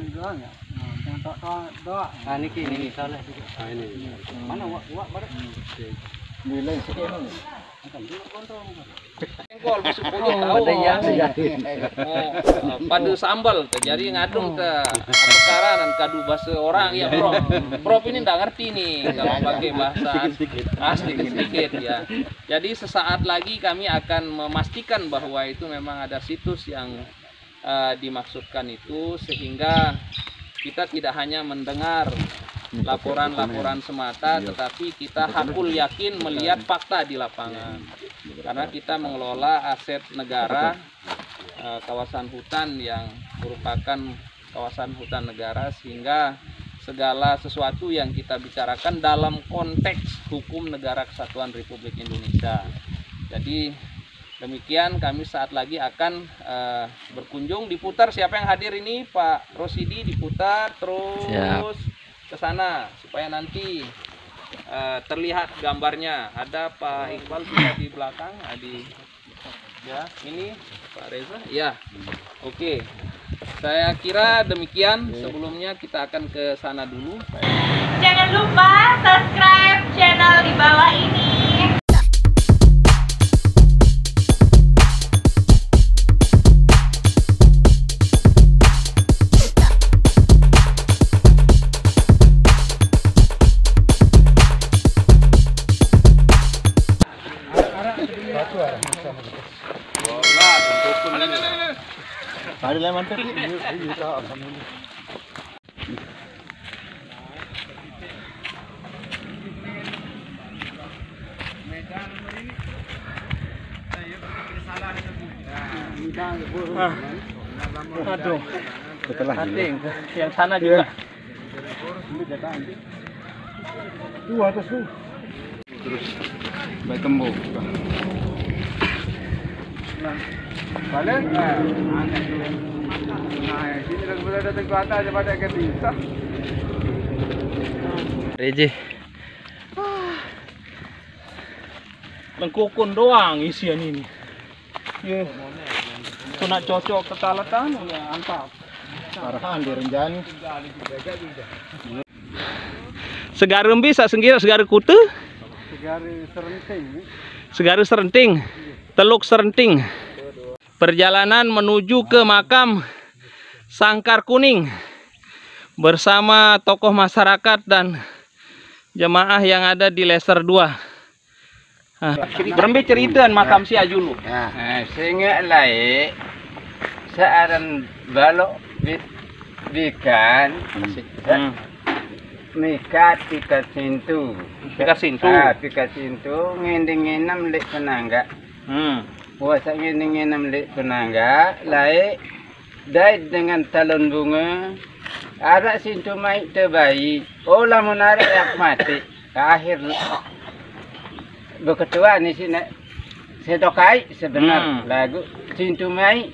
doang ya. Yang tok. Ah niki salah. Ah ini. Mana wak bare. Nilai sekian. Engkol busuk puluh tahu. Padu sambal jadi ngadung ke perkara dan kadu bahasa orang ya bro. Prof ini nggak ngerti nih kalau pakai bahasa sedikit ya. Jadi sesaat lagi kami akan memastikan bahwa itu memang ada situs yang dimaksudkan itu, sehingga kita tidak hanya mendengar laporan-laporan semata, tetapi kita hakul yakin melihat fakta di lapangan. Karena kita mengelola aset negara, kawasan hutan yang merupakan kawasan hutan negara, sehingga segala sesuatu yang kita bicarakan dalam konteks hukum Negara Kesatuan Republik Indonesia. Jadi demikian, kami saat lagi akan berkunjung, diputar. Siapa yang hadir ini, Pak Rosidi, diputar terus ke sana supaya nanti terlihat gambarnya. Ada Pak Iqbal sudah di belakang, ya ini Pak Reza, ya, oke. Saya kira demikian. Sebelumnya kita akan ke sana dulu. Jangan lupa subscribe channel di bawah ini. Ada lah mantap. Aduh, setelah yang sana juga. Tuh atas tuh. Terus baik kembung. Balik. Nah, sini dah boleh datang ke atas aja pada ke bisa. Reje. Lengkukun doang isian ini. Ya. Itu nak cocok ke talatan ya antap. Arahan direnjani. Segar bisa senggira segar kutu. Segar serenting. Teluk Serenting. Perjalanan menuju ke makam Sangkar Kuning bersama tokoh masyarakat dan jemaah yang ada di Leser 2. Berembe ceritaan makam si Ajulu. Sehingga lain searan balok bikan mikat pikat sintu. Pikat sintu. Pikat sintu ngending-ngendam lek penangga. Puasa ngending-ngendam lek penangga lain dai dengan talon bunga ada sintu mai terbaik. Oh lamun ada yang mati akhir beketua ni sini sedokai sebenar lagu sintu mai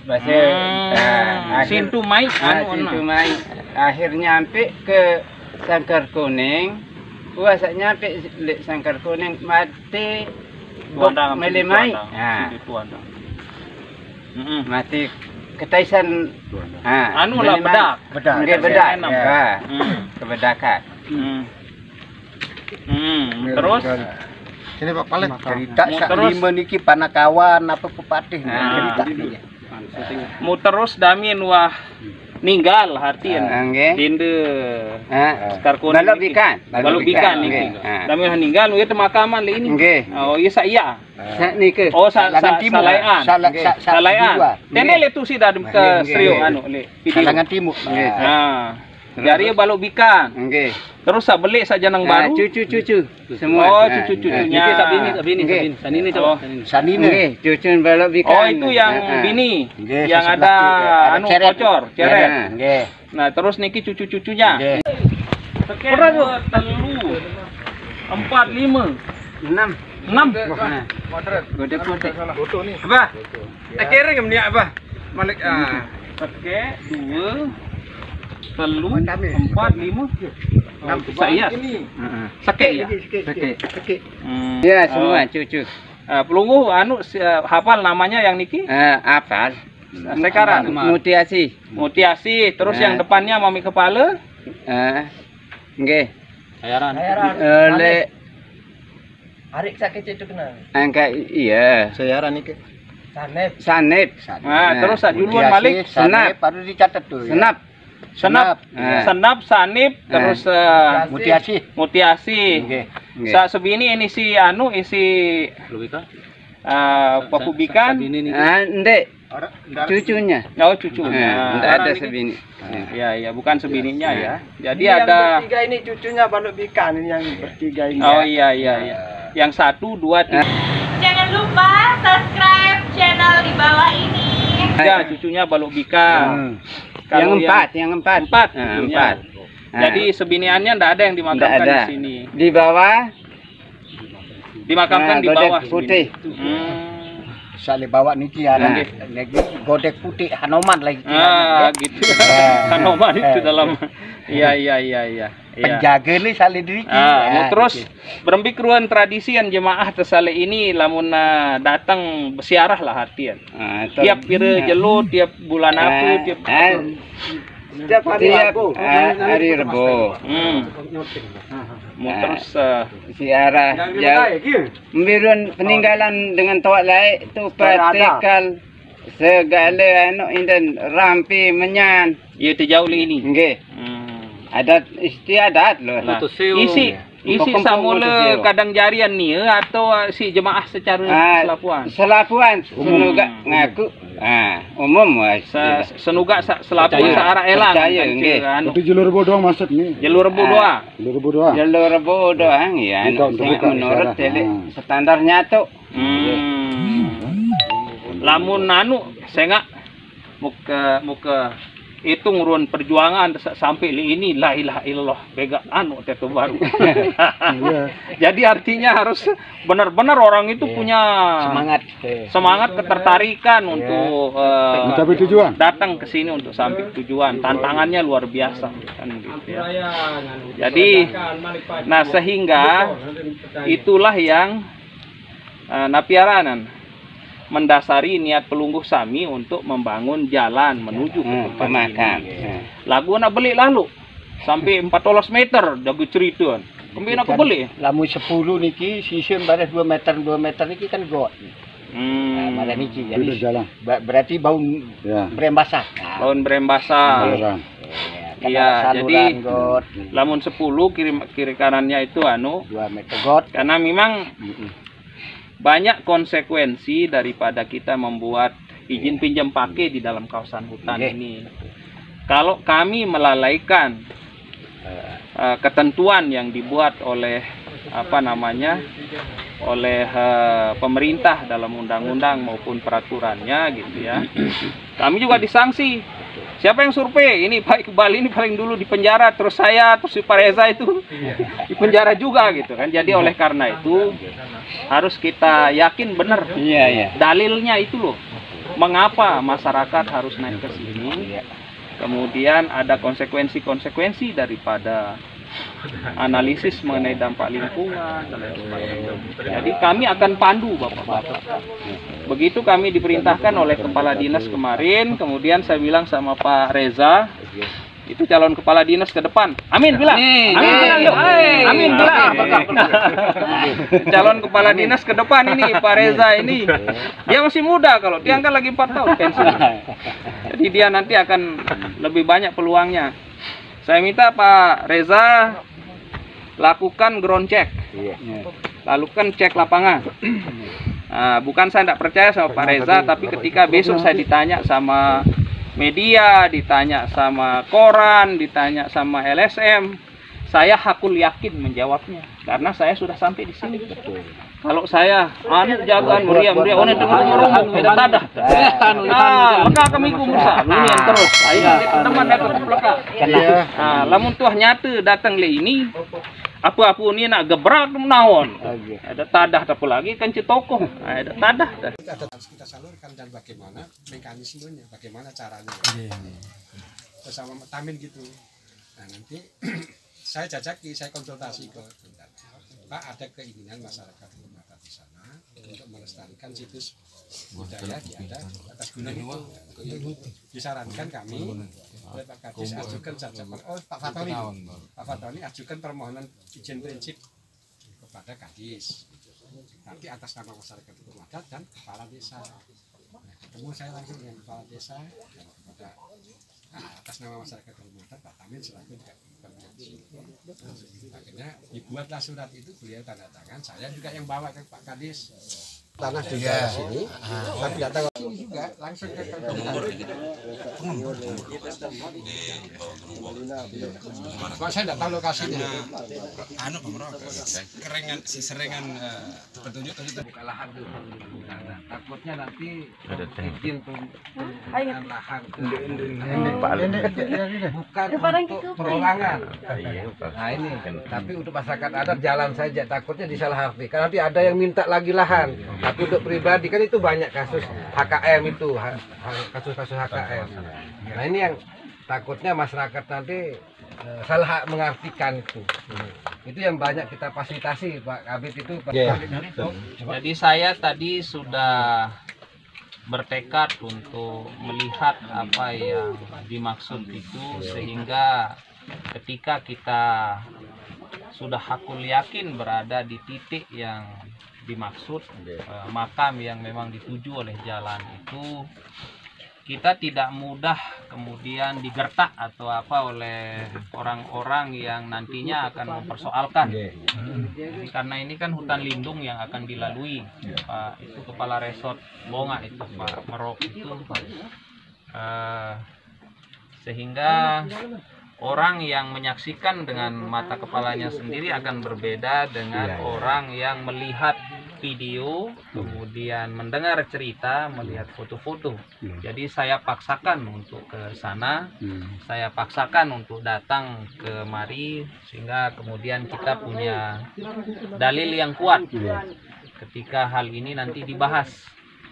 bahasa sintu mai sintu mai akhirnya sampai ke Sangkar Kuning. Puasa nyampe lek Sangkar Kuning mati melemai. Mati ketaisan anu lah bedak. Kebedakan. Terus sini Pak Palet cerita sak lima niki panakawan apa pepatih cerita dia. Mu terus damin wah ninggal hartien dinde Sangkar Kuning balok bikan niki damin ninggal we teh makaman le ini. Oh iya saya niki oh salaian tene le tu si dah ke Srio anu le Salangan Timur. Dari balok bikan. Terus sa beli saja nang baru. Cucu semua. Oh, cucu-cucunya. Sabini. Sanini coba. Sanini. Cucu balok bikan. Oh, itu yang bini. Yang ada anu kocor, ceret. Nah, terus niki cucu-cucunya. Pernah telu 4 5 6. Gede-gede. Foto nih. Apa? Kering ni apa? Malik Oke, 2 telu 4 5 6 saya sakit ya sakit ya semua cucu pelunggu anu hafal namanya yang niki hafal Sekaran. Mutiasi. Mutiasi. Terus yang depannya mami kepala. Nggih. Hayaran. Lek Arik sakit itu kena. angka iya. Sayaran iki. Sanep. Nah, terus duluan balik. Senap. Baru dicatat tuh. Senap. Senap, senap, sanip, terus mutiasi. Sa sebini ini si anu isi papubikan. Ndek. Cucunya. Oh, cucunya. Ndak ada sebini. Ya, bukan sebininya ya. Jadi ada Bertiga ini cucunya baluk bikan ini yang bertiga ini. Oh iya. Yang 1, 2, 3. Jangan lupa subscribe channel di bawah ini. Ya, cucunya baluk bika. Yang empat. Empat. Empat. Jadi sebiniannya ndak ada yang dimakamkan di sini. Di bawah Dimakamkan di bawah. Putih. Sale bawa niki ya lagi godek putih Hanoman lagi. Gitu. Hanoman itu dalam. Iya. Penjaga nih sale diri. Terus berembik ruan tradisi yang jemaah tersale ini lamun datang bersiarah lah hatian. Tiap pira jelo, tiap bulan apa, setiap hari Rebo. Terus siarah memberikan peninggalan dengan tawak laik tu patikal segala anu indan rampi menyan. Ya terjauh ini. Nggih. Adat istiadat loh. Isi samula kadang jarian ni atau si jemaah secara selapuan. Selapuan senuga ngaku. Umum senuga selapuan searah elang. Itu jalur rebo doang maksud ni. Jalur rebo doang. Jalur rebo doang ya. Menurut standarnya tu. Lamun anu saya muka itu ngurun perjuangan sampai ini la ilaha illallah bega anu teto baru. Jadi artinya harus benar-benar orang itu punya semangat ketertarikan untuk mencapai tujuan. Datang ke sini untuk sampai tujuan. Tantangannya luar biasa kan gitu ya. Jadi sehingga itulah yang napiaranan mendasari niat pelungguh Sami untuk membangun jalan menuju ke tempat makam. Lagu nak beli lalu sampai 14 meter jago cerita. Kembali aku beli. Lamu 10 niki sisun baris 2 meter niki kan got. Malah niki jadi jalan. Berarti bau berembasa. Bau berembasa. Iya, jadi lamun 10 kiri kanannya itu 2 meter got. Karena memang banyak konsekuensi daripada kita membuat izin pinjam pakai di dalam kawasan hutan ini. Kalau kami melalaikan ketentuan yang dibuat oleh oleh pemerintah dalam undang-undang maupun peraturannya gitu ya, kami juga disanksi. Siapa yang survei? Ini Pak Iqbal ini paling dulu di penjara, terus saya, terus si Pak Reza itu di penjara juga gitu kan. Jadi oleh karena itu harus kita yakin benar. Dalilnya itu loh. Mengapa masyarakat harus naik ke sini? Kemudian ada konsekuensi-konsekuensi daripada analisis mengenai dampak lingkungan. Jadi kami akan pandu Bapak-bapak. Begitu kami diperintahkan oleh kepala dinas kemarin, kemudian saya bilang sama Pak Reza, itu calon kepala dinas ke depan. Amin bilang. Amin bilang yuk. Amin bilang. Calon kepala dinas ke depan ini Pak Reza ini. Dia masih muda kalau dia kan lagi 4 tahun pensiun. Jadi dia nanti akan lebih banyak peluangnya. Saya minta Pak Reza lakukan ground check. Lakukan cek lapangan. Bukan saya tidak percaya sama Pak Reza, tapi ketika besok saya ditanya sama media, ditanya sama koran, ditanya sama LSM, saya hakul yakin menjawabnya karena saya sudah sampai di sini. Kalau saya jagaan meriah orang dengar beda tadah. Maka kami kumursa ini yang terus. Teman datang ke belakang. Lamun tuah nyata datang le ini apa ini nak gebrak naon. Ada tadah apa lagi kan cetokoh. Ada tadah. Harus kita salurkan dan bagaimana mekanismenya, bagaimana caranya. Bersama Tamin gitu. Nah nanti saya konsultasi ke Pak, ada keinginan masyarakat rumah di sana untuk melestarikan situs budaya di atas gunung itu. Disarankan kami oleh Pak Kadis ajukan saja Pak Fatoni ajukan permohonan izin prinsip kepada Kadis, tapi atas nama masyarakat hukum adat dan kepala desa. Nah, ketemu saya langsung dengan kepala desa dan kepada atas nama masyarakat hukum adat Pak Tamin selaku akhirnya dibuatlah surat itu, beliau tanda tangan, saya juga yang bawa ke Pak Kadis. Tanah di sini, tapi tidak tahu juga langsung ke kok saya tidak tahu lokasinya. Anu seringan petunjuk tadi buka lahan tuh. Takutnya nanti izin penggunaan lahan bukan untuk perorangan. Nah ini, tapi untuk masyarakat adat jalan saja. Takutnya disalahartikan. Nanti ada yang minta lagi lahan. Tapi untuk pribadi kan itu banyak kasus HKM itu, kasus-kasus HKM. Nah ini yang takutnya masyarakat nanti salah mengartikan itu. Itu yang banyak kita fasilitasi Pak Kabid itu. Jadi saya tadi sudah bertekad untuk melihat apa yang dimaksud itu, sehingga ketika kita sudah hakul yakin berada di titik yang dimaksud, makam yang memang dituju oleh jalan itu, kita tidak mudah kemudian digertak atau apa oleh orang-orang yang nantinya akan mempersoalkan. Karena ini kan hutan lindung yang akan dilalui. Pak itu kepala resort Bonga itu Pak Merok itu, sehingga orang yang menyaksikan dengan mata kepalanya sendiri akan berbeda dengan orang yang melihat video, kemudian mendengar cerita, melihat foto-foto. Jadi saya paksakan untuk ke sana, saya paksakan untuk datang kemari, sehingga kemudian kita punya dalil yang kuat ketika hal ini nanti dibahas.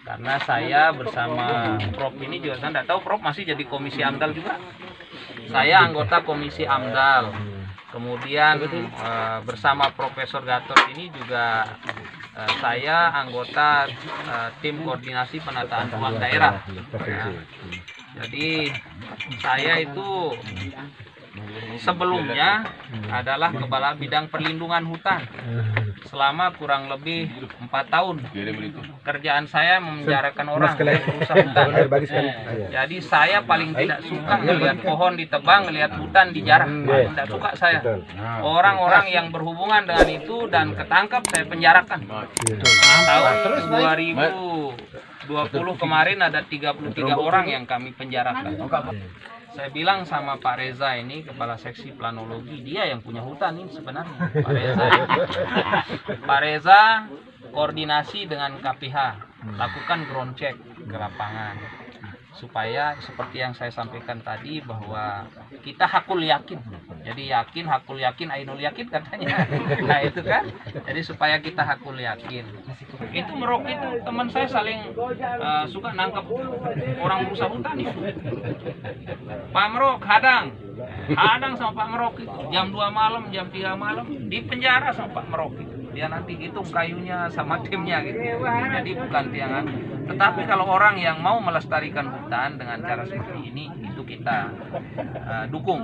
Karena saya bersama Prof ini juga, saya tidak tahu Prof masih jadi komisi AMDAL juga. Saya anggota komisi AMDAL. Kemudian bersama Profesor Gatot ini juga saya anggota tim koordinasi penataan ruang daerah. Jadi saya itu sebelumnya adalah kepala bidang perlindungan hutan selama kurang lebih 4 tahun. Kerjaan saya memenjarakan orang yang merusak hutan. Jadi saya paling tidak suka melihat pohon ditebang, melihat hutan dijarah. Tidak suka saya. Orang-orang yang berhubungan dengan itu dan ketangkap saya penjarakan. Tahun 2020 kemarin ada 33 orang yang kami penjarakan. Saya bilang sama Pak Reza ini, kepala seksi planologi, dia yang punya hutan ini sebenarnya, Pak Reza. Pak Reza koordinasi dengan KPH, lakukan ground check ke lapangan, supaya seperti yang saya sampaikan tadi bahwa kita hakul yakin. Jadi yakin, hakul yakin, ainul yakin katanya. Nah itu kan, jadi supaya kita hakul yakin. Itu Merok itu teman saya saling suka nangkep orang rusak hutan itu. Pak Merok hadang sama Pak Merok itu jam 2 malam, jam 3 malam di penjara sama Pak Merok itu. Dia nanti hitung kayunya sama timnya gitu. Jadi bukan tiangan. Tetapi kalau orang yang mau melestarikan hutan dengan cara seperti ini, itu kita dukung.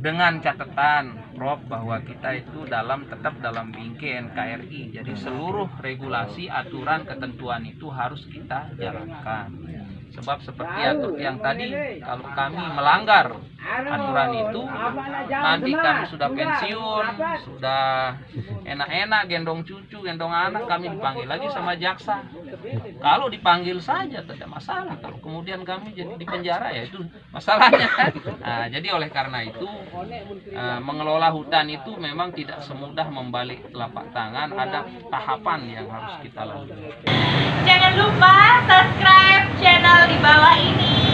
Dengan catatan Prof bahwa kita itu tetap dalam bingkai NKRI. Jadi seluruh regulasi, aturan, ketentuan itu harus kita jalankan. Sebab seperti yang tadi, kalau kami melanggar aturan itu, nanti kami sudah pensiun, sudah enak-enak gendong cucu, gendong anak, kami dipanggil lagi sama jaksa. Kalau dipanggil saja tidak masalah, kalau kemudian kami jadi di penjara ya itu masalahnya kan. Nah, jadi oleh karena itu mengelola hutan itu memang tidak semudah membalik telapak tangan, ada tahapan yang harus kita lalui. Jangan lupa subscribe channel di bawah ini.